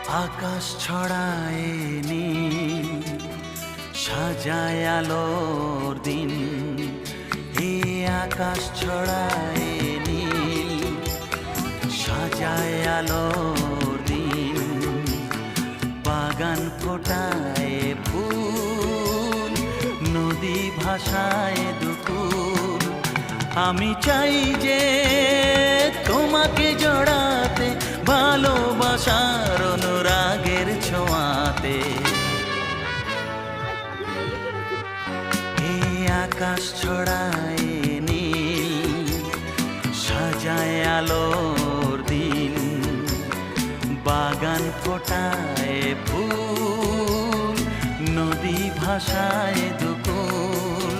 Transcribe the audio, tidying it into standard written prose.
আকাশ ছড়ায় নীল, সাজায় আলোর দিন। এ আকাশ ছড়ায় নীল, সাজায় আলোর দিন। বাগান ফোটায় ফুল, নদী ভাষায় দুকুল। আমি চাই যে তোমাকে জড়াতে, ভালোবাসার অনুরাগের ছোঁয়াতে। এই আকাশ ছড়ায় নীল, সাজায় আলোর দিন। বাগান ফোটায় ফুল, নদী ভাষায় দুকুল।